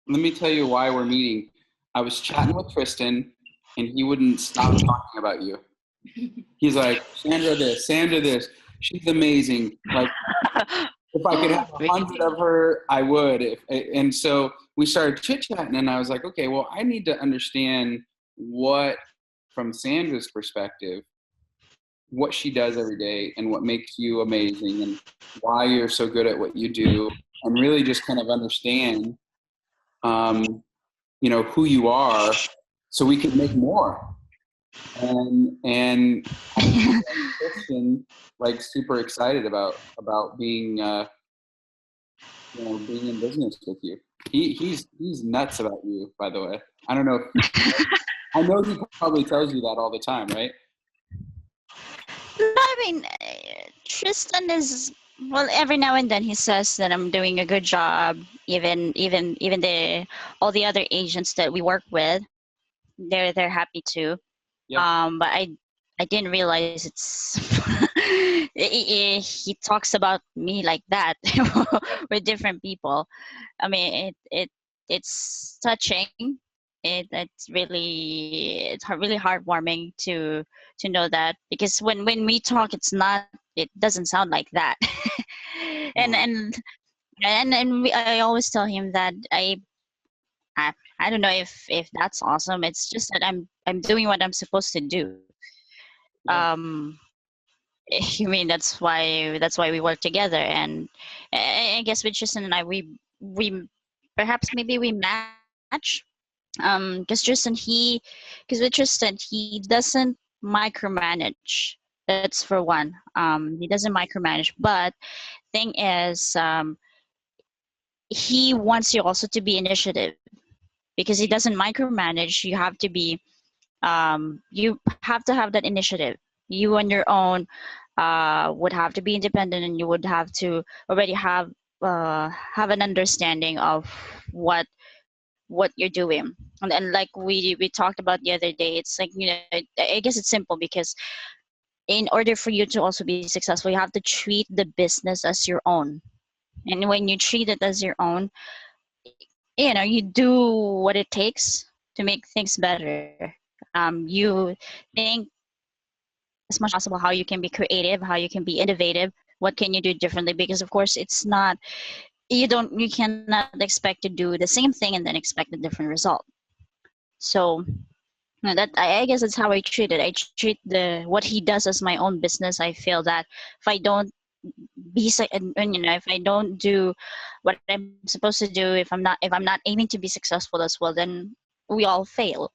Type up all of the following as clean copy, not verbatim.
let me tell you why we're meeting. I was chatting with Tristan, and he wouldn't stop talking about you. He's like, Sandra this. She's amazing. Like, if I could have 100 of her, I would. And so we started chit-chatting, and I was like, okay, well, I need to understand what, from Sandra's perspective, what she does every day and what makes you amazing and why you're so good at what you do, and really just kind of understand, who you are so we can make more. And Christian, like, super excited about being being in business with you. He's nuts about you, by the way. I don't know I know he probably tells you that all the time, right? No, I mean, Tristan is, well, every now and then he says that I'm doing a good job. Even the all the other agents that we work with, they're happy too. Yeah. But I didn't realize it's he talks about me like that with different people. I mean, it's touching. It's really heartwarming to know that, because when we talk, it doesn't sound like that. and No. and I always tell him that I don't know if that's awesome. It's just that I'm doing what I'm supposed to do. Yeah. Um, you mean that's why we work together, and I guess with Tristan and I, we perhaps maybe we match. Because with Tristan, he doesn't micromanage. That's for one. He doesn't micromanage, but thing is, he wants you also to be initiative, because he doesn't micromanage. You have to have that initiative. You on your own would have to be independent, and you would have to already have an understanding of what what you're doing. And like we talked about the other day, it's like, I guess it's simple, because in order for you to also be successful, you have to treat the business as your own. And when you treat it as your own, you do what it takes to make things better. You think as much as possible how you can be creative, how you can be innovative, what can you do differently, because of course it's not, you cannot expect to do the same thing and then expect a different result. So that I guess that's how I treat it. I treat the what he does as my own business. I feel that if I don't and if I don't do what I'm supposed to do, if I'm not aiming to be successful as well, then we all fail.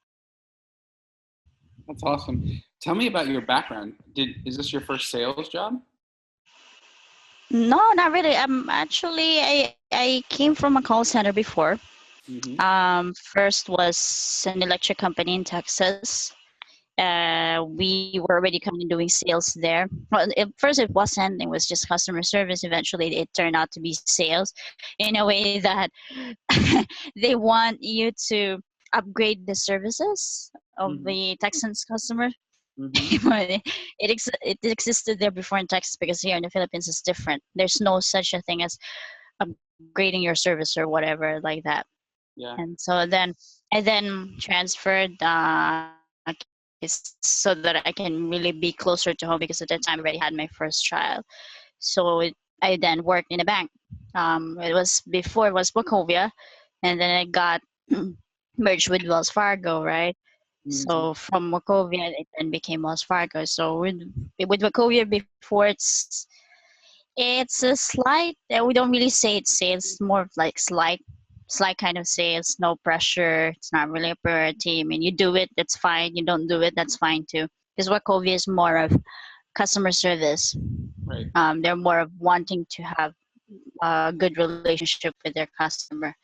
That's awesome. Tell me about your background. Is this your first sales job? No, not really. I came from a call center before. Mm-hmm. First was an electric company in Texas. We were already coming and doing sales there. Well, at first it wasn't. It was just customer service. Eventually, it turned out to be sales, in a way that they want you to upgrade the services of Mm-hmm. the Texans customer. Mm-hmm. It existed there before in Texas, because here in the Philippines it's different. There's no such a thing as upgrading your service or whatever like that. Yeah. And I then transferred so that I can really be closer to home, because at that time I already had my first child. I then worked in a bank. It was before it was Wachovia, and then it got merged with Wells Fargo, right? Mm-hmm. So from Wachovia, it then became Wells Fargo. So with Wachovia before, it's a slight. We don't really say it's sales. More of like slight kind of sales. No pressure. It's not really a priority. I mean, you do it, that's fine. You don't do it, that's fine too. Because Wachovia is more of customer service. Right. They're more of wanting to have a good relationship with their customer.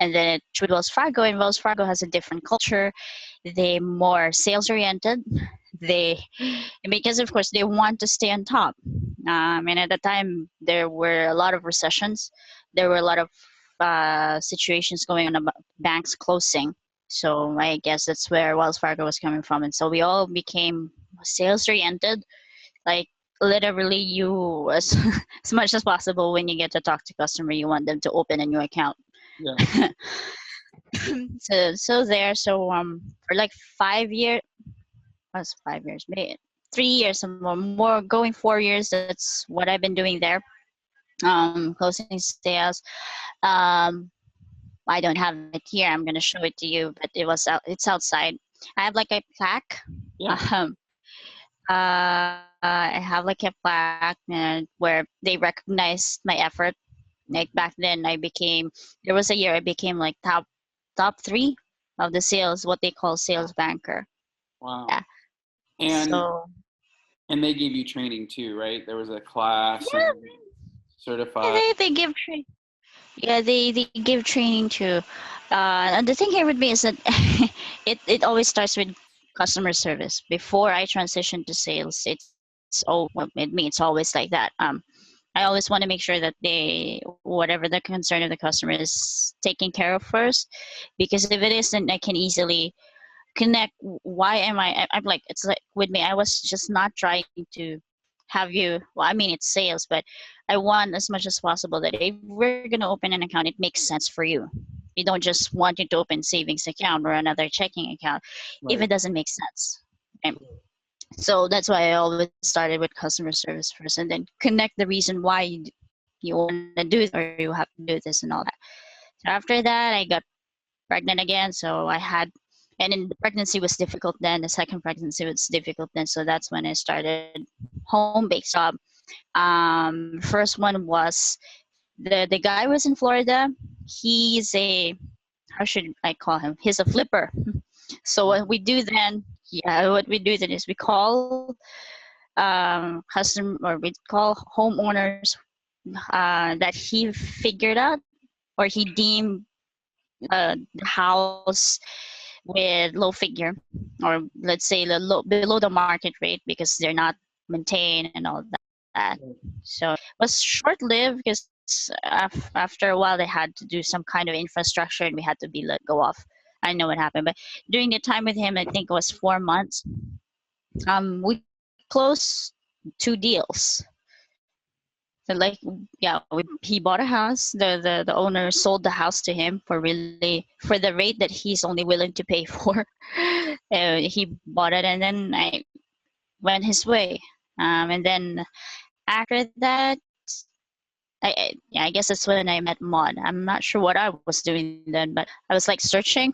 And then with Wells Fargo, and Wells Fargo has a different culture. They more sales oriented. They Because of course they want to stay on top. And at the time there were a lot of recessions. There were a lot of situations going on about banks closing. So I guess that's where Wells Fargo was coming from. And so we all became sales oriented. Like literally, you as much as possible when you get to talk to customer, you want them to open a new account. Yeah. For like 5 years, was 5 years, maybe 3 years or more, going 4 years. That's what I've been doing there. Closing sales. Um, I don't have it here. I'm gonna show it to you, but it's outside. I have like a plaque. Yeah. Um, I have like a plaque and where they recognized my effort. Like back then, there was a year I became like top three of the sales, what they call sales banker. Wow. Yeah. And So and they gave you training too, right? There was a class yeah, and certified. they give training. Yeah, they give training too. And the thing here with me is that it always starts with customer service. Before I transition to sales, with me it's always like that. I always want to make sure that whatever the concern of the customer is taken care of first, because if it isn't, I can easily connect. Why am I'm like, it's like with me, I was just not trying to have you, well, I mean, it's sales, but I want as much as possible that if we're going to open an account, it makes sense for you. We don't just want you to open savings account or another checking account if Right. it doesn't make sense. Okay? So that's why I always started with customer service first, and then connect the reason why you want to do this or you have to do this and all that. So after that, I got pregnant again. So and then the pregnancy was difficult then. The second pregnancy was difficult then. So that's when I started home-based job. First one was the guy was in Florida. He's a, how should I call him? He's a flipper. So what we do then, yeah, what we do then is we call customer, or we call homeowners that he figured out or he deemed the house with low figure, or let's say below the market rate, because they're not maintained and all that. So it was short lived because after a while they had to do some kind of infrastructure and we had to be let go off. I know what happened, but during the time with him, I think it was 4 months. We closed 2 deals. So like, yeah, he bought a house. The owner sold the house to him for the rate that he's only willing to pay for. He bought it, and then I went his way. And then after that, yeah, I guess that's when I met Mod. I'm not sure what I was doing then, but I was like searching,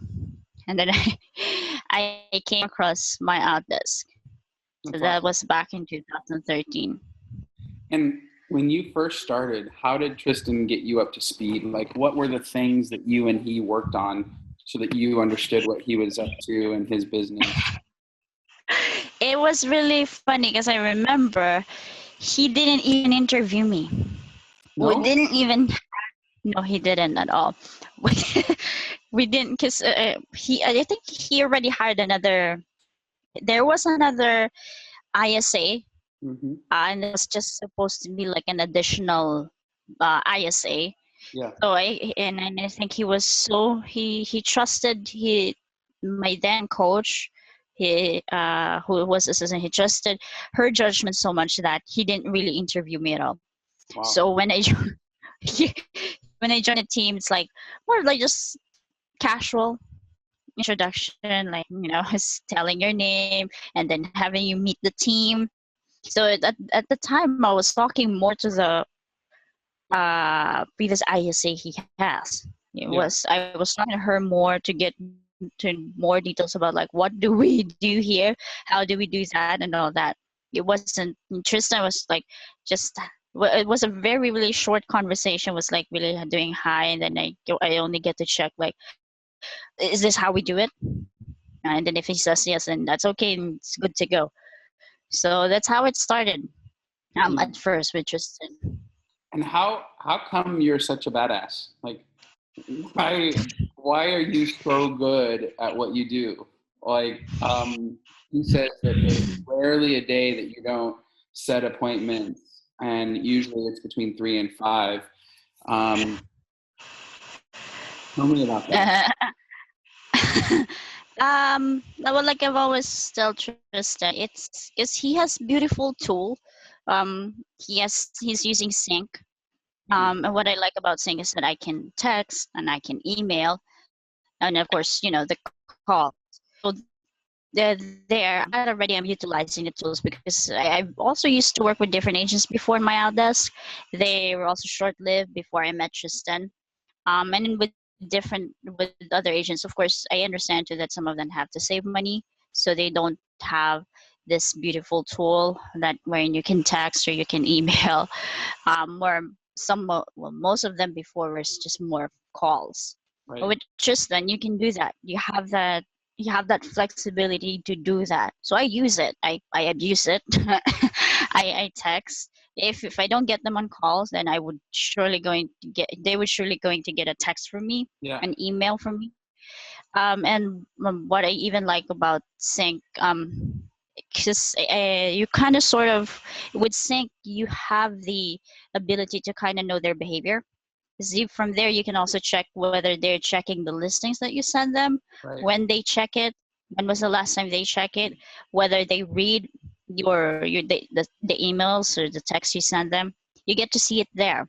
and then I came across MyOutDesk. So That's that awesome. was back in 2013. And when you first started, how did Tristan get you up to speed? Like, what were the things that you and he worked on so that you understood what he was up to in his business? It was really funny because I remember he didn't even interview me. We No? didn't even. No, he didn't at all. We, we didn't because I think he already hired another. There was another ISA, Mm-hmm. and it was just supposed to be like an additional ISA. Yeah. So I think he was he trusted my then coach, who was assistant. He trusted her judgment so much that he didn't really interview me at all. Wow. So when I when I joined the team, it's like more like just casual introduction, like is telling your name and then having you meet the team. So at the time, I was talking more to the previous ISA he has. Yeah. I was talking to her more to get to more details about like what do we do here, how do we do that, and all that. It wasn't Tristan was like just it was a very really short conversation. Was like really doing hi, and then I only get to check like, is this how we do it? And then if he says yes, then that's okay, and it's good to go. So that's how it started. At And first with Tristan. and how come you're such a badass? Like, why are you so good at what you do? Like, he says that there's rarely a day that you don't set appointments, and usually it's between 3 and 5. Um, Tell me about that. Well, like I've always told Tristan, it's because he has beautiful tool. He's using Sync. And what I like about Sync is that I can text and I can email. and of course, the call. So there, that already I'm utilizing the tools because I also used to work with different agents before in MyOutDesk. They were also short-lived before I met Tristan. And then with other agents, of course, I understand too that some of them have to save money, so they don't have this beautiful tool that wherein you can text or you can email. Where well, most of them before was just more calls. But Right. with Tristan, you can do that. You have that flexibility to do that. So I use it. I abuse it. I text. If I don't get them on calls, then they would surely going to get a text from me, Yeah. an email from me. And what I even like about Sync, because you kind of sort of with Sync, you have the ability to kind of know their behavior. See, from there, you can also check whether they're checking the listings that you send them, Right. when they check it, when was the last time they check it, whether they read the emails or the text you send them. You get to see it there.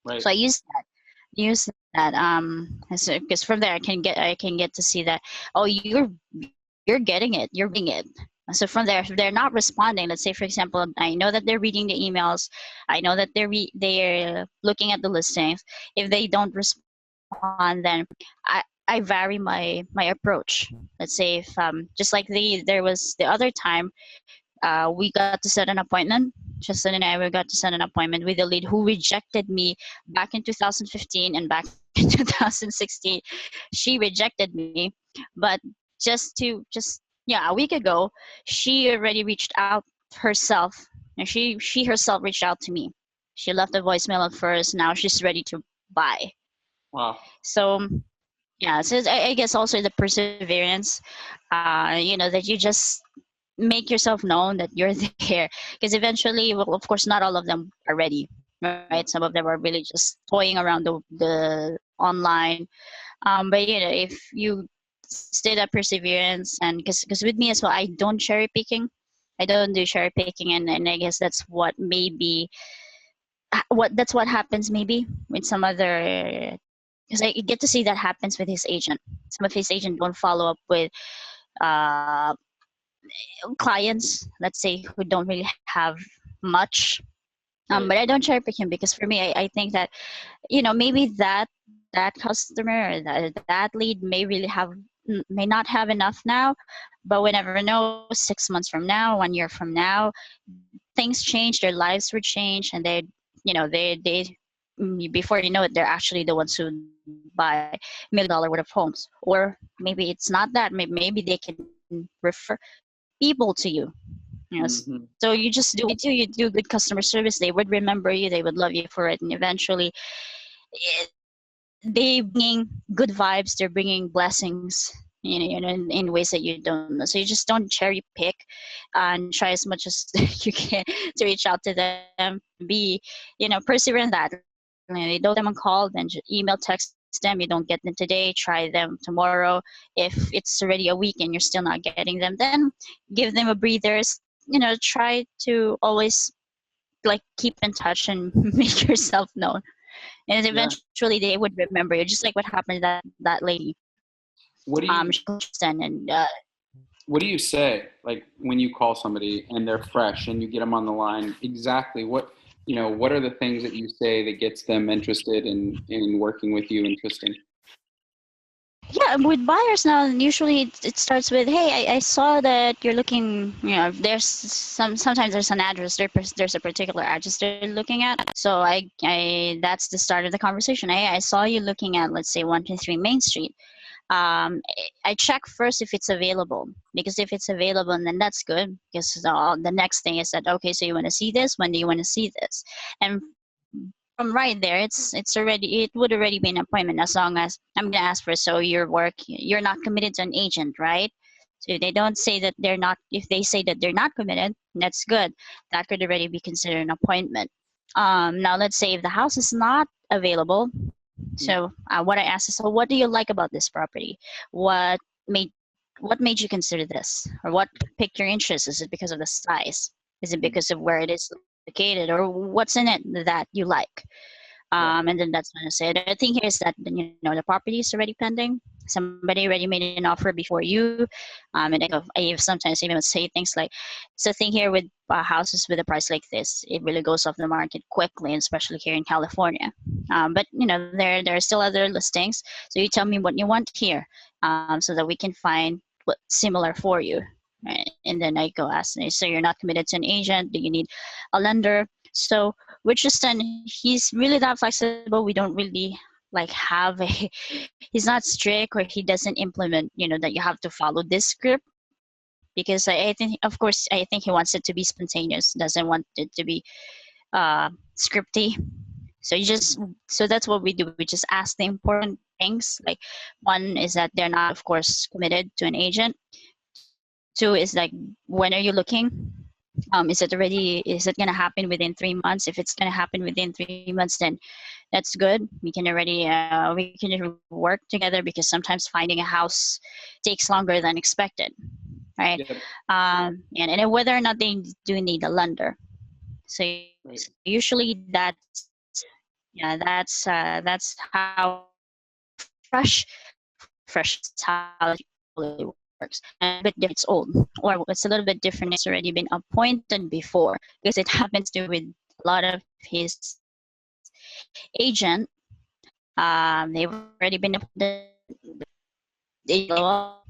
Right. So I use that because from there I can get to see that, oh, you're getting it, you're reading it. So from there, if they're not responding, let's say for example, I know that they're reading the emails, I know that they're looking at the listings. If they don't respond, then I vary my approach. Let's say if just like there was the other time, we got to set an appointment. Justin and I, we got to set an appointment with a lead who rejected me back in 2015 and back in 2016. She rejected me, but just a week ago, she already reached out herself, and she herself reached out to me. She left a voicemail at first. Now she's ready to buy. Wow. So yeah, so I guess also the perseverance, that you just make yourself known that you're there, because eventually, well, of course, not all of them are ready, right? Yeah. Some of them are really just toying around the online. But if you stay that perseverance, and because with me as well, I don't cherry picking. I don't do cherry picking, and I guess that's what maybe that's what happens maybe with some other, because I get to see that happens with his agent. Some of his agent don't follow up with uh, clients, let's say, who don't really have much. But Right. I don't cherry pick him because for me, I think that maybe that customer or that lead may really may not have enough now, but we never know. 6 months from now, 1 year from now, things change, their lives would change, and they before you know it, they're actually the ones who buy $1 million worth of homes. Or maybe it's not that. Maybe they can refer people to you. So you Mm-hmm. just do what you do good customer service. They would remember you. They would love you for it, and eventually, they bringing good vibes. They're bringing blessings. In ways that you don't know. So you just don't cherry pick, and try as much as you can to reach out to them. Be, persevere in that. They don't get them on call, then just email, text them. You don't get them today, try them tomorrow. If it's already a week and you're still not getting them, then give them a breathers. Try to always like keep in touch and make yourself known, and Yeah. eventually they would remember you, just like what happened to that lady. What do you She called Tristan, and What do you say, like when you call somebody and they're fresh and you get them on the line? Exactly what are the things that you say that gets them interested in working with you and Tristan? yeah, with buyers now, usually it starts with, hey, I saw that you're looking, there's sometimes there's an address, there's a particular address they're looking at. So that's the start of the conversation. Hey, I saw you looking at, let's say, 123 Main Street. I check first if it's available, because if it's available, then that's good, because the next thing is that, okay, so you want to see this, when do you want to see this? And from right there, it would already be an appointment, as long as I'm gonna ask for, so you're not committed to an agent, right? So if they don't say that they're not, if they say that they're not committed, that's good. That could already be considered an appointment. Now let's say if the house is not available, so what I asked is, so what do you like about this property? What made what made you consider this, or what piqued your interest? Is it because of the size? Is it because of where it is located, or what's in it that you like? Yeah. And then that's when I say, the thing here is that the property is already pending. somebody already made an offer before you. And I sometimes even would say things like, "So thing here with houses with a price like this, it really goes off the market quickly, and especially here in California." But there are still other listings. So you tell me what you want here, so that we can find what similar for you. Right? And then I go ask, so you're not committed to an agent? Do you need a lender? So with Tristan, he's really that flexible. We don't really like have a he's not strict, or he doesn't implement that you have to follow this script, because I think, of course, I think he wants it to be spontaneous, doesn't want it to be scripty. So that's what we do. We just ask the important things. Like, one is that they're not, of course, committed to an agent. Two is like, when are you looking? Is it going to happen within 3 months? If it's going to happen within 3 months, then that's good. We can work together, because sometimes finding a house takes longer than expected, right? Yep. And whether or not they do need a lender. So usually that's how fresh is how it usually works. And a bit different it's old, or it's a little bit different. It's already been appointed before, because it happens to with a lot of his agent. They've already been appointed. They follow up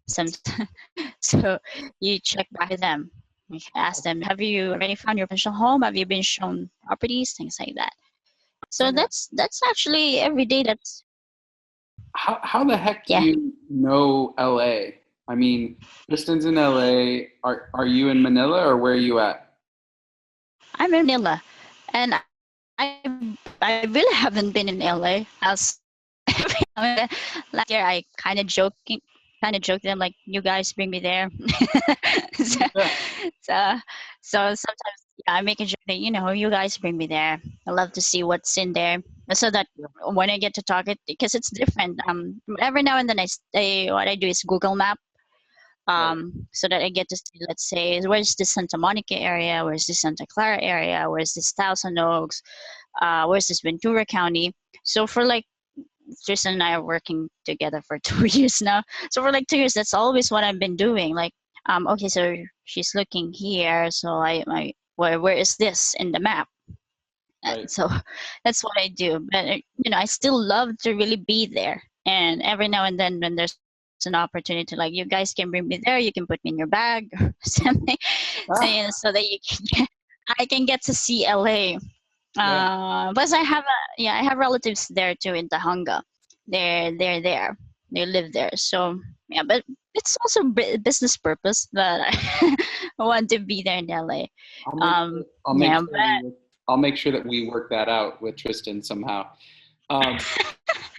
sometimes. So you check back with them. You ask them, have you already found your potential home? Have you been shown properties? Things like that. So that's actually every day. That's How the heck do yeah. you know LA? I mean, Tristan's in LA. Are you in Manila, or where are you at? I'm in Manila, and I really haven't been in LA. As last year, I kind of joked them like, "You guys bring me there." so, so so sometimes, yeah, I make a joke that you guys bring me there. I love to see what's in there, so that when I get to talk it, because it's different. Every now and then what I do is Google Map, Right. so that I get to see, let's say, where's the Santa Monica area, where's the Santa Clara area, where's this Thousand Oaks, where's this Ventura County. So for like, Tristan and I are working together for 2 years now. So for like 2 years, that's always what I've been doing. Like, okay, so she's looking here. So where is this in the map? Right. So that's what I do. But I still love to really be there. And every now and then, when there's an opportunity, like, you guys can bring me there, you can put me in your bag or something, Ah, so that I can get to see LA. yeah. Plus I have relatives there too in Tahanga. They're there. They live there. So yeah, but it's also business purpose that I want to be there in LA. I'll make Yeah, sure I'll make sure that we work that out with Tristan somehow. Um,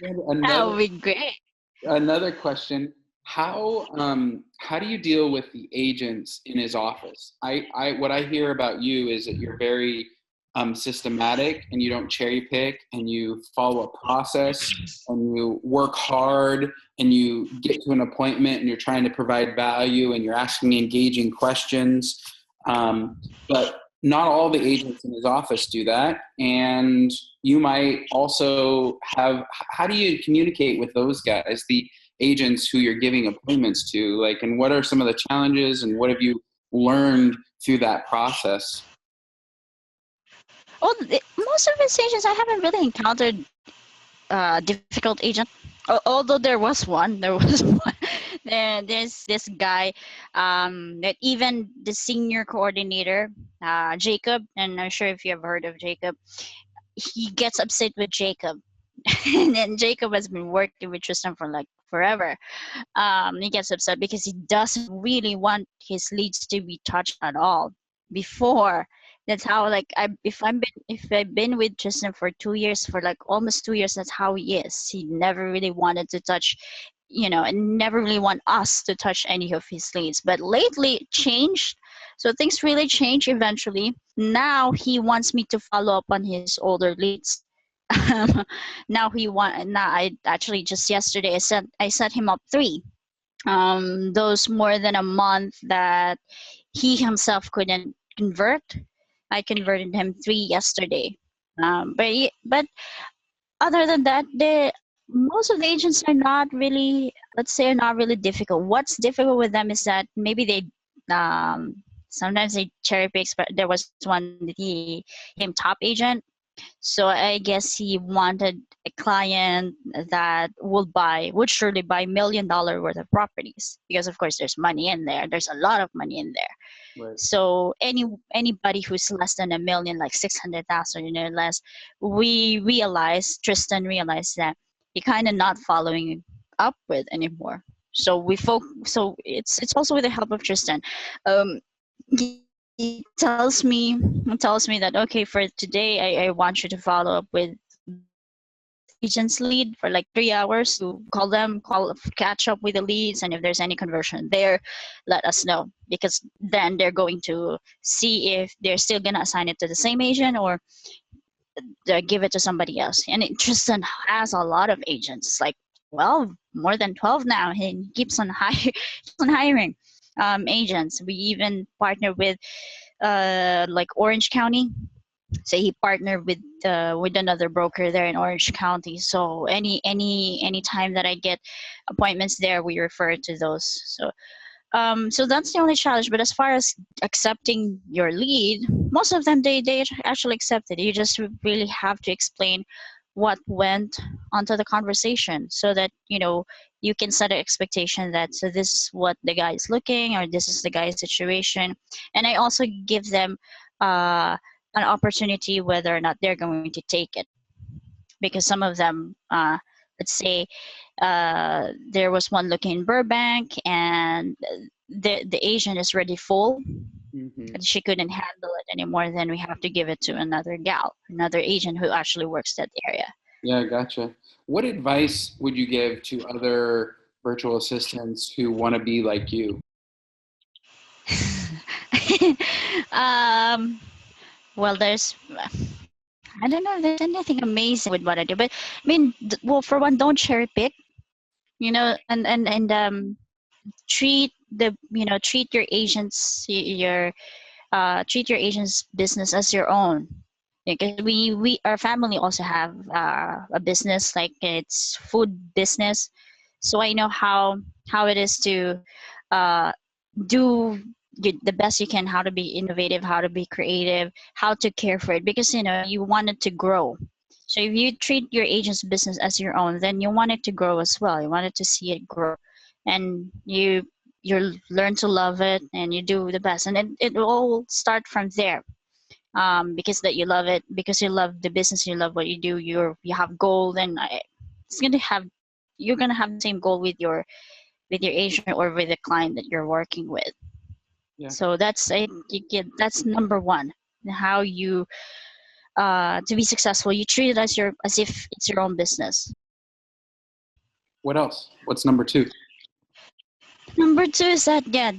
and that another would be great. another question: how do you deal with the agents in his office? I what I hear about you is that you're very systematic, and you don't cherry pick, and you follow a process, and you work hard, and you get to an appointment, and you're trying to provide value, and you're asking engaging questions. But not all the agents in his office do that, and you might also have. How do you communicate with those guys, the agents who you're giving appointments to, like, and what are some of the challenges, and what have you learned through that process? Well, most of his agents, I haven't really encountered difficult agent. Although there was one, there's this guy, that even the senior coordinator, Jacob, and I'm sure if you have heard of Jacob, he gets upset with Jacob. And then Jacob has been working with Tristan for like forever. He gets upset because he doesn't really want his leads to be touched at all. Before, that's how, like, if I've been with Tristan for 2 years, for like almost 2 years, that's how he is. He never really wanted to touch, and never really want us to touch any of his leads. But lately it changed. So things really change eventually. Now he wants me to follow up on his older leads. Now I actually, just yesterday, I set him up three. Those more than a month that he himself couldn't convert, I converted him three yesterday. But other than that, Most of the agents are not really, let's say, are not really difficult. What's difficult with them is that maybe they sometimes they cherry picks, but there was one that he became top agent. So I guess he wanted a client that would surely buy $1 million worth of properties, because of course there's money in there. There's a lot of money in there. Right. So anybody who's less than a million, like 600,000, less, Tristan realized that he kind of not following up with anymore. So so it's also with the help of Tristan. He tells me that, okay, for today I want you to follow up with this agent's lead for like 3 hours to catch up with the leads, and if there's any conversion there, let us know, because then they're going to see if they're still gonna assign it to the same agent or give it to somebody else. And Tristan has a lot of agents, like 12, more than 12 now. He keeps on keeps on hiring agents. We even partner with like Orange County. So he partnered with another broker there in Orange County. So any time that I get appointments there, we refer to those. So that's the only challenge. But as far as accepting your lead, most of them they actually accept it. You just really have to explain what went onto the conversation, so that you can set an expectation that, so this is what the guy is looking, or this is the guy's situation. And I also give them uh, an opportunity whether or not they're going to take it, because some of them, let's say, there was one looking in Burbank, and the agent is already full, Mm-hmm. and she couldn't handle it anymore. Then we have to give it to another agent who actually works that area. Yeah, gotcha. What advice would you give to other virtual assistants who want to be like you? um, well, I don't know if there's anything amazing with what I do, but I mean, well, for one, don't cherry pick, and treat your treat your agent's business as your own, because we our family also have a business, like it's food business. So I know how it is to uh, do the best you can, how to be innovative, how to be creative, how to care for it, because you want it to grow. So if you treat your agent's business as your own, then you want it to grow as well. You want it to see it grow, and you learn to love it, and you do the best, and it will all start from there. Because that you love it, because you love the business, you love what you do, you have goal, then it's gonna have you're gonna have the same goal with your agent or with the client that you're working with. Yeah. So that's number one. How you to be successful, you treat it as if it's your own business. What else? What's number two? Number two is that, yeah,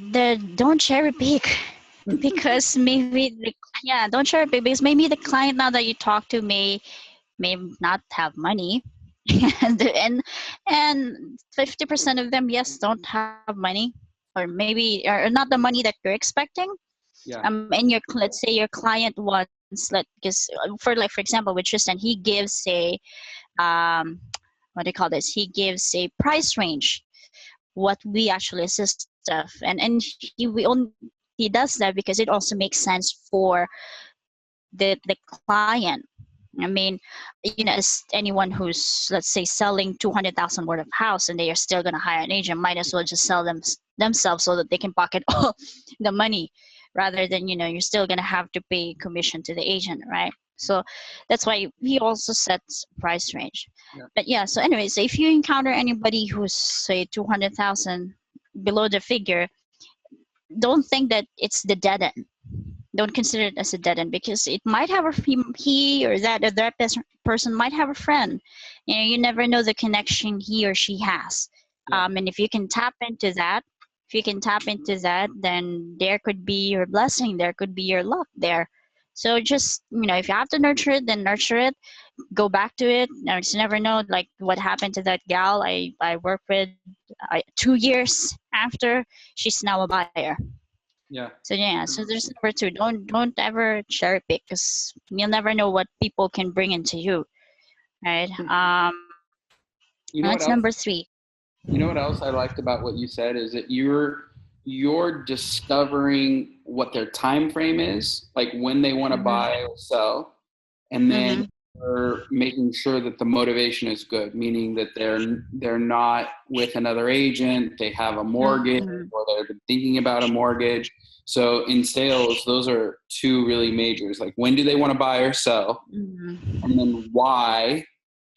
don't cherry pick, because don't cherry pick, because maybe the client now that you talk to may not have money, and 50% of them, yes, don't have money, or maybe or not the money that you're expecting. Yeah. And let's say your client wants, because for example with Tristan, he gives a um what do you call this, he gives a price range what we actually assist of, and he does that because it also makes sense for the client. I mean, as anyone who's, let's say, selling 200,000 worth of house, and they are still going to hire an agent, might as well just sell them themselves, so that they can pocket all the money, rather than you're still going to have to pay commission to the agent, right? So that's why he also sets price range. Yeah. But yeah, so anyways, so if you encounter anybody who's, say, 200,000 below the figure, don't think that it's the dead end. Don't consider it as a dead end, because it might have he or that person might have a friend. You never know the connection he or she has. Yeah. And if you can tap into that, then there could be your blessing, there could be your luck there. So just, if you have to nurture it, then nurture it. Go back to it. Now, just never know, like what happened to that gal I worked with 2 years after. She's now a buyer. Yeah. So yeah, so there's number two. Don't ever cherry pick, because you'll never know what people can bring into you, right? You know what That's else? number three. You know what else I liked about what you said is that you're discovering what their time frame is, like when they want to Mm-hmm. buy or sell, and then Mm-hmm. you're making sure that the motivation is good, meaning that they're not with another agent, they have a mortgage, Mm-hmm. or they're thinking about a mortgage. So in sales, those are two really majors. Like when do they want to buy or sell, and Mm-hmm. then why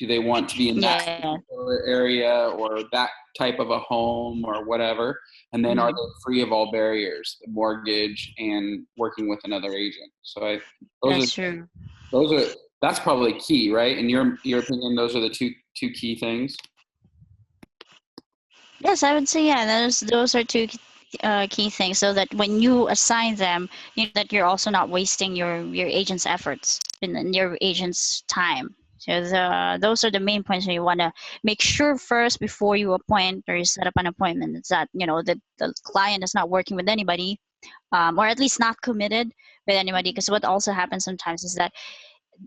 do they want to be in that Yeah. particular area or that type of a home or whatever, and then are Mm-hmm. they free of all barriers, the mortgage and working with another agent. So those are That's true. those are that's probably key, right? In your opinion, those are the two key things. Yes, I would say yeah. Those are two key things, so that when you assign them, you know that you're also not wasting your agent's efforts and your agent's time. So those are the main points that you want to make sure first before you appoint or you set up an appointment. It's that you know that the client is not working with anybody, or at least not committed with anybody. Because what also happens sometimes is that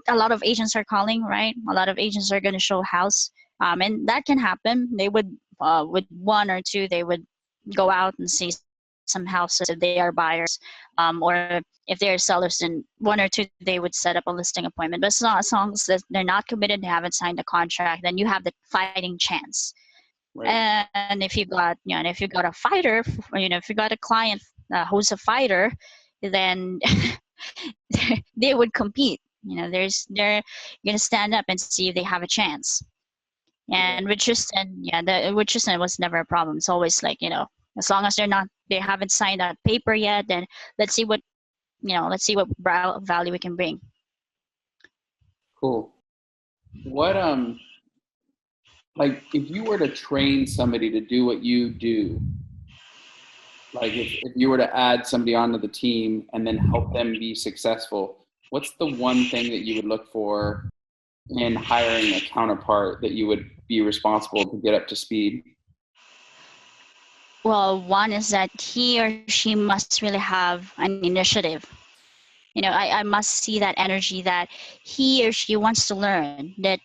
a lot of agents are calling, right? A lot of agents are going to show house, and that can happen. They would, with one or two, they would go out and see some houses if they are buyers, or if they're sellers, then one or two they would set up a listing appointment. But as long as they're not committed, they haven't signed the contract, then you have the fighting chance. Right. And if you got, you know, and if you got a fighter, you know, if you got a client who's a fighter, then they would compete. You know, they're gonna stand up and see if they have a chance. Yeah. And with Tristan, yeah, with Tristan it was never a problem. It's always like, you know, as long as they haven't signed that paper yet, then let's see what, you know, let's see what value we can bring. Cool. What like if you were to train somebody to do what you do, like if you were to add somebody onto the team and then help them be successful, what's the one thing that you would look for in hiring a counterpart that you would be responsible to get up to speed? Well, one is that he or she must really have an initiative. You know, I must see that energy that he or she wants to learn, that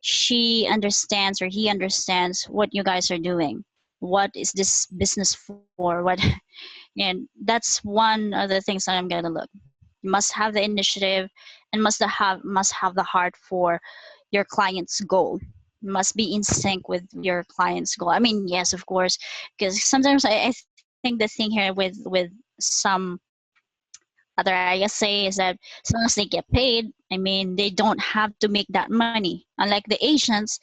she understands or he understands what you guys are doing. What is this business for? What and that's one of the things that I'm gonna look. You must have the initiative and must have the heart for your client's goal. You must be in sync with your client's goal. I mean, yes, of course, because sometimes I think the thing here with some other ISA is that as long as they get paid, I mean, they don't have to make that money. Unlike the agents,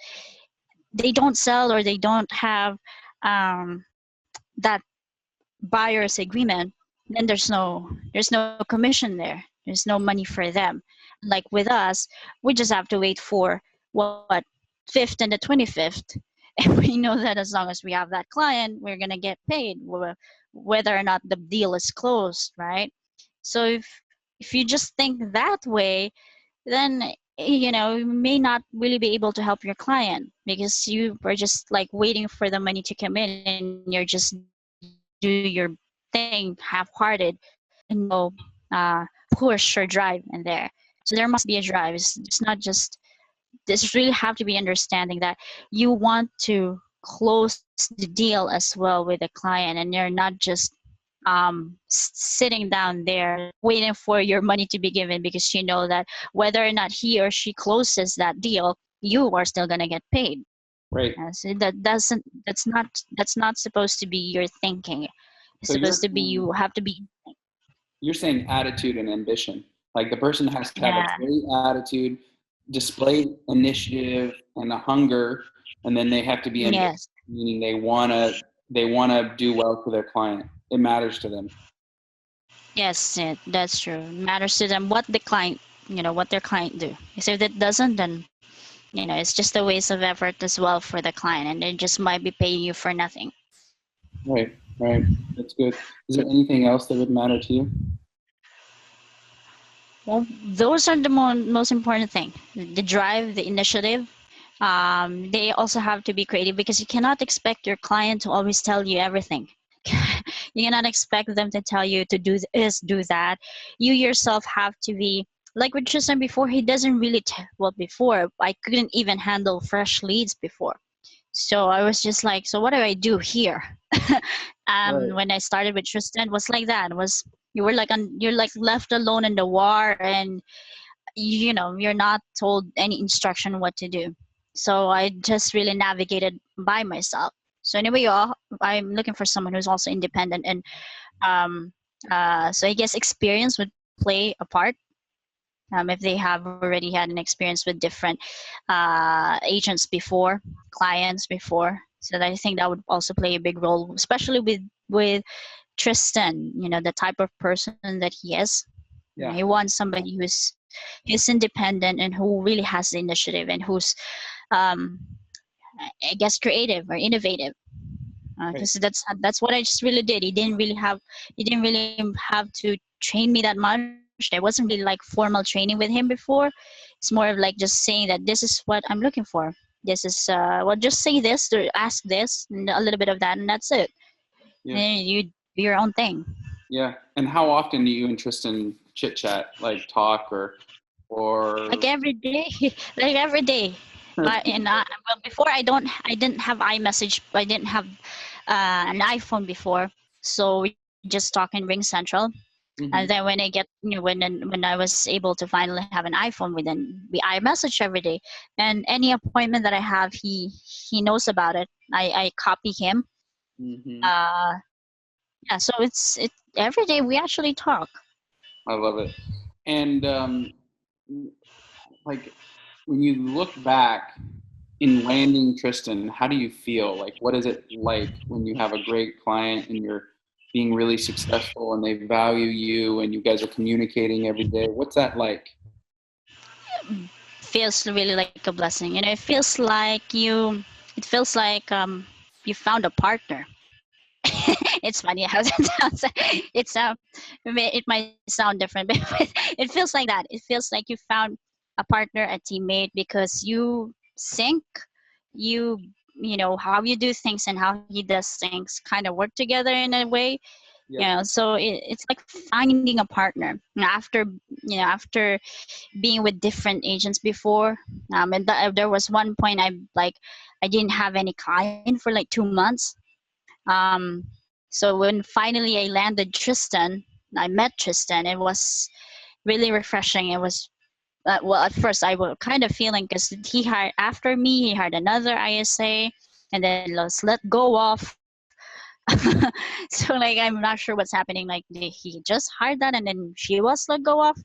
they don't sell or they don't have that buyer's agreement, then there's no commission there. There's no money for them. Like with us, we just have to wait for what, fifth and the 25th, and we know that as long as we have that client, we're gonna get paid, whether or not the deal is closed, right? So if you just think that way, then you know you may not really be able to help your client because you are just like waiting for the money to come in and you're just do your thing half-hearted with no push or drive in there. So there must be a drive. It's not just this really have to be understanding that you want to close the deal as well with the client and you're not just sitting down there waiting for your money to be given because you know that whether or not he or she closes that deal, you are still going to get paid. Right. So that's not supposed to be your thinking. It's So supposed to be you have to be. you're saying attitude and ambition. Like the person has to have a Yeah. great attitude, display initiative and a hunger, and then they have to be ambitious, Yes. meaning they wanna do well for their client. It matters to them. Yes, that's true. It matters to them what the client, what their client do. Because if it doesn't, then it's just a waste of effort as well for the client, and they just might be paying you for nothing. Right, right. That's good. Is there anything else that would matter to you? Well, those are the most important thing: the drive, the initiative. They also have to be creative because you cannot expect your client to always tell you everything. You cannot expect them to tell you to do this, do that. You yourself have to be like what you said before. He doesn't really well, before I couldn't even handle fresh leads before. So I was just like, so what do I do here? Right. When I started with Tristan, was like that. It was you're like left alone in the war, and you're not told any instruction what to do. So I just really navigated by myself. So anyway, I'm looking for someone who's also independent, and um, so I guess experience would play a part. If they have already had an experience with different agents before, clients before, so I think that would also play a big role, especially with Tristan. The type of person that he is. He Yeah. wants somebody who's independent and who really has the initiative, and who's um, I guess creative or innovative. Right. Because that's what I just really did. He didn't really have to train me that much. There wasn't really like formal training with him before. It's more of like just saying that this is what I'm looking for. This is just say this or ask this and a little bit of that, and that's it. Yeah. And you do your own thing. Yeah. And how often do you and Tristan chit chat, like talk or Like every day, like every day. But well, before I didn't have iMessage. I didn't have an iPhone before, so we just talk in Ring Central. And then Mhm. when I get when I was able to finally have an iPhone, we iMessage every day, and any appointment that I have, he knows about it. I copy him. Mhm. Uh, yeah, so it every day we actually talk. I love it. And like when you look back in landing Tristan, how do you feel? Like, what is it like when you have a great client and you're being really successful and they value you and you guys are communicating every day? What's that like? Feels really like a blessing. It feels like you found a partner. It's funny how that sounds. It might sound different, but it feels like that. It feels like you found a partner, a teammate, because you sync, you how you do things and how he does things kind of work together in a way. Yep. So it's like finding a partner. After being with different agents before, and there was one point I didn't have any client for like 2 months. um, so when finally I landed Tristan, I met Tristan. It was really refreshing. It was well, at first I was kind of feeling, because he hired after me, he hired another ISA, and then let's let go of. So like I'm not sure what's happening. Like he just hired that, and then she was let go of.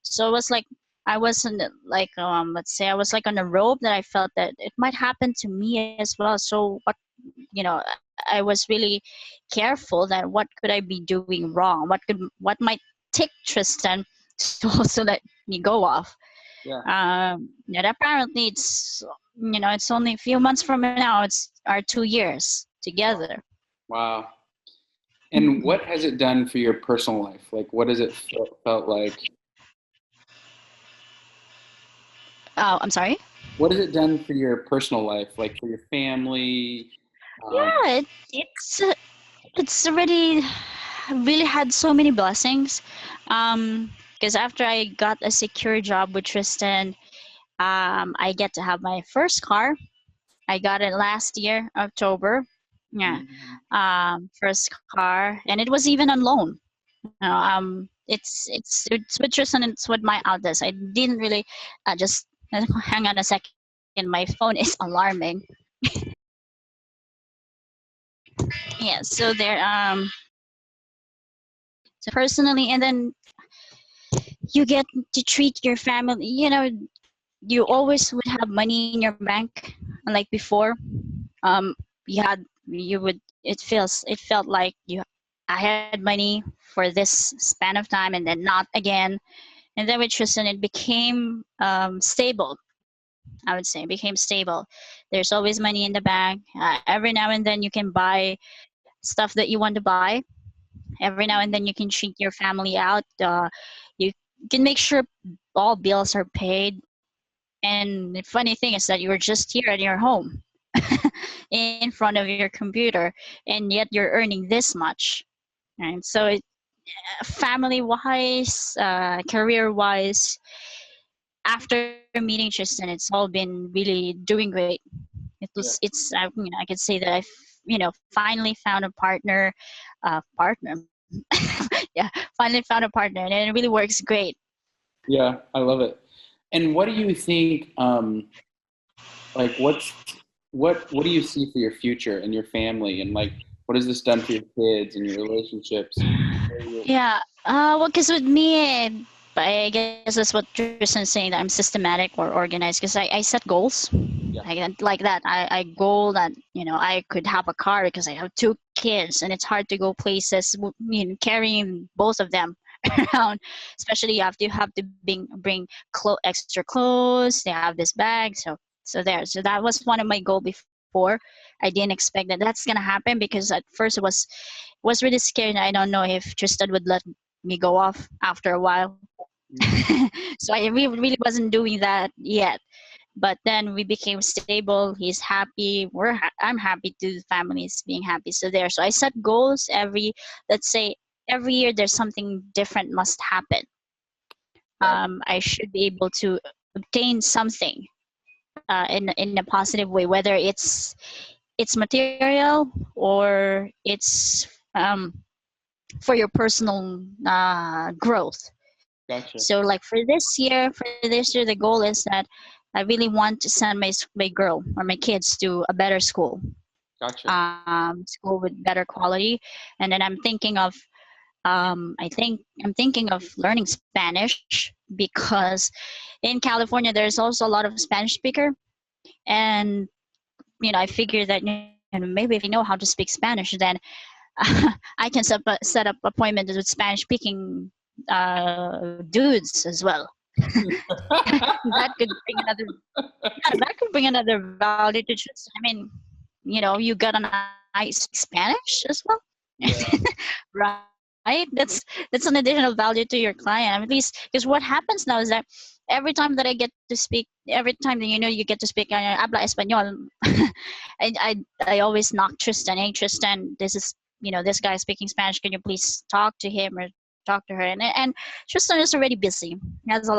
So it was like I was in like let's say I was like on a rope, that I felt that it might happen to me as well. So I was really careful that what could I be doing wrong? What might tick Tristan to also let me go off? Yeah. Yet apparently it's only a few months from now. It's our 2 years together. Wow. And what has it done for your personal life? Like, what has it felt like? Oh, I'm sorry. What has it done for your personal life? Like for your family? Um, Yeah, it's already really had so many blessings. Because after I got a secure job with Tristan, I get to have my first car. I got it last year, October. Yeah. mhm. First car, and it was even on loan. It's with Tristan, and it's with MyOutDesk. I didn't really just hang on a second. My phone is alarming. Yeah. So there. So personally, and then you get to treat your family. You always would have money in your bank, unlike before. um it felt like I had money for this span of time, and then not again. And then with Tristan, it became stable. I would say it became stable. There's always money in the bank. Every now and then you can buy stuff that you want to buy. Every now and then you can treat your family out. You can make sure all bills are paid. And the funny thing is that you were just here at your home in front of your computer, and yet you're earning this much. And so, family wise, career wise, after meeting Tristan, it's all been really doing great. Yeah. I could say that finally found a partner. Yeah, finally found a partner, and it really works great. Yeah, I love it. And what do you think, like what do you see for your future and your family, and like what has this done for your kids and your relationships? Yeah. Well, because with me, I guess that's what Tristan's saying, that I'm systematic or organized, because I set goals. Yeah, Like that. I goal that I could have a car because I have two kids, and it's hard to go places. Carrying both of them around, especially you have to bring extra clothes. They have this bag, so that was one of my goal before. I didn't expect that that's gonna happen, because at first it was really scary. I don't know if Tristan would let me go off after a while. So I really wasn't doing that yet. But then we became stable. He's happy. I'm happy too. The family is being happy. So there. So I set goals let's say every year there's something different must happen. right. I should be able to obtain something in a positive way, whether it's material or it's for your personal growth. Gotcha. So like for this year, the goal is that I really want to send my girl or my kids to a better school, Gotcha. school with better quality. And then I'm thinking of learning Spanish, because in California there's also a lot of Spanish speaker. And I figure that maybe if I know how to speak Spanish, then I can set up appointments with Spanish speaking dudes as well. That could bring another yeah, that could bring another value to just. I mean, you got an eye speak Spanish as well. Yeah. Right? That's an additional value to your client. I mean, at least because what happens now is that every time that I get to speak, every time that you get to speak habla español, I always knock Tristan. Hey, Tristan, this guy speaking Spanish. Can you please talk to him or talk to her? And Tristan is already busy. He has a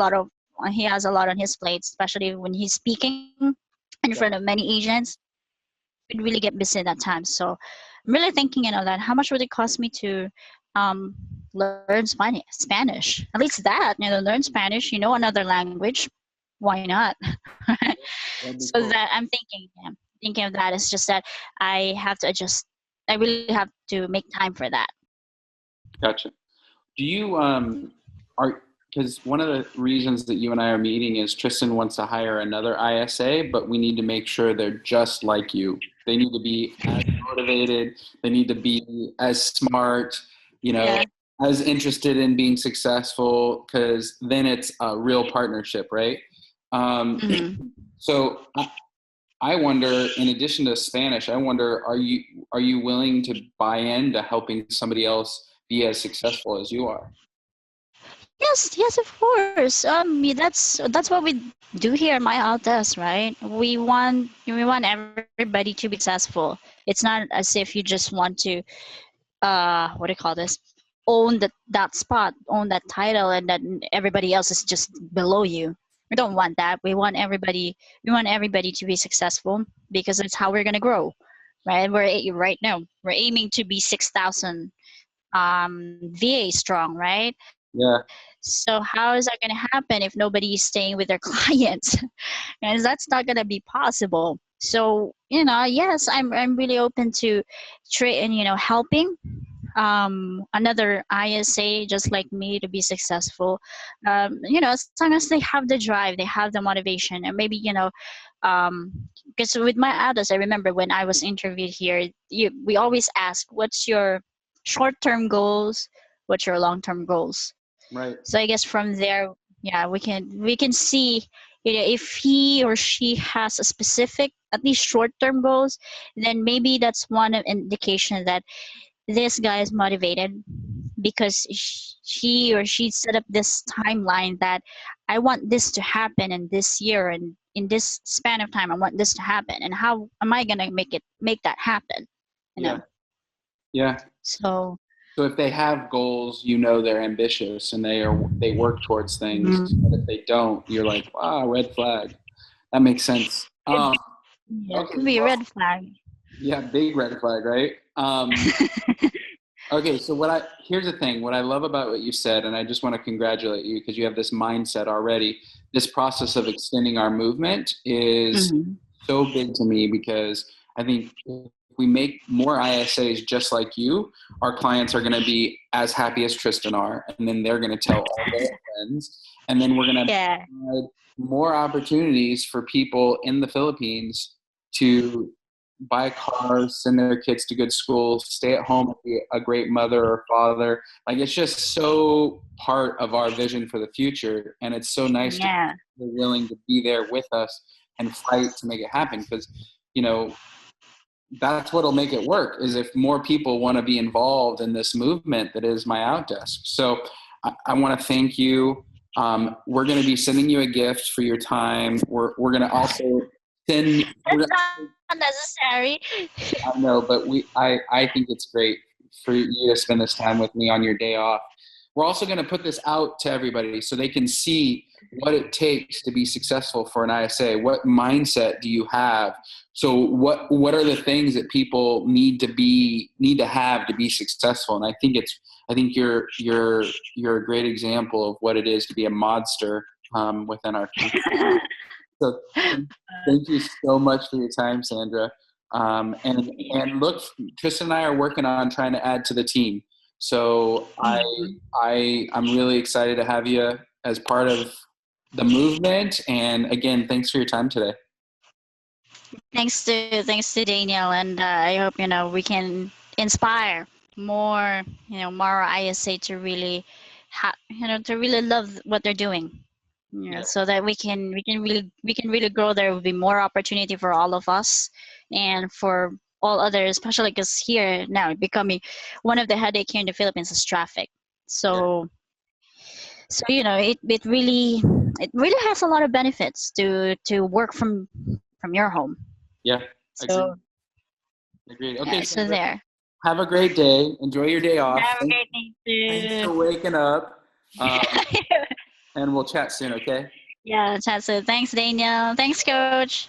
lot on his plate, especially when he's speaking in front of Yeah. many agents. He would really get busy at that time. So I'm really thinking, that how much would it cost me to um, learn Spanish? At least that, learn Spanish, another language. Why not? That'd be So cool. that I'm thinking of that. It's just that I have to adjust. I really have to make time for that. Gotcha. Do you are because one of the reasons that you and I are meeting is Tristan wants to hire another ISA, but we need to make sure they're just like you. They need to be as motivated. They need to be as smart. You know, Yeah. as interested in being successful. Because then it's a real partnership, right? Um, Hmm. so I wonder, in addition to Spanish, I wonder, are you willing to buy into helping somebody else be as successful as you are? Yes, of course. That's what we do here at MyOutDesk, right? We want everybody to be successful. It's not as if you just want to what do you call this? Own that spot, own that title, and then everybody else is just below you. We don't want that. We want everybody to be successful, because that's how we're gonna grow, right? Right now we're aiming to be 6,000 VA strong, right? Yeah, So how is that going to happen if nobody is staying with their clients? And that's not going to be possible. So yes, I'm really open to and helping another ISA just like me to be successful. As long as they have the drive, they have the motivation, and maybe um, because with my others, I remember when I was interviewed here, we always ask, "What's your short-term goals? What's your long-term goals?" right. So I guess from there, yeah, we can see, if he or she has a specific, at least short-term goals, then maybe that's one of indication that this guy is motivated, because he or she set up this timeline that I want this to happen in this year, and in this span of time I want this to happen, and how am I gonna make that happen? You Yeah, know. yeah. So. So if they have goals, they're ambitious and they work towards things. But if Mhm. they don't, you're like, red flag. That makes sense. Yeah, it Okay. could be a Well, red flag. yeah, big red flag, right? Okay, so here's the thing. What I love about what you said, and I just want to congratulate you because you have this mindset already. This process of extending our movement is Hmm. so big to me because I think if we make more ISAs just like you, our clients are going to be as happy as Tristan are, and then they're going to tell all their friends, and then we're going to Yeah. provide more opportunities for people in the Philippines to buy cars, send their kids to good schools, stay at home, be a great mother or father. Like it's just so part of our vision for the future, and it's so nice to Yeah. be willing to be there with us and fight to make it happen. Because you know that's what'll make it work is if more people want to be involved in this movement that is MyOutDesk. So I want to thank you. We're going to be sending you a gift for your time. We're going to also send. That's not necessary. I know, but I think it's great for you to spend this time with me on your day off. We're also going to put this out to everybody so they can see what it takes to be successful for an ISA. What mindset do you have? So what are the things that people need to have to be successful? And I think you're a great example of what it is to be a modster within our country. So thank you so much for your time, Sandra. And look, Tristan and I are working on trying to add to the team. So Mhm. I'm really excited to have you as part of the movement. And again, thanks for your time today. Thanks to Daniel, and I hope we can inspire more more ISA to really to really love what they're doing. Yeah, So that we can really grow. There will be more opportunity for all of us and for all others, especially because here now becoming one of the headache here in the Philippines is traffic. yeah, So it really has a lot of benefits to work from your home. yeah. So Agreed. Agreed. Okay, yeah, so Sandra, there. have a great day. Enjoy your day off. Have a great Thanks day for too. waking up. And we'll chat soon, okay? Yeah, that's it. Thanks, Daniel. Thanks, Coach.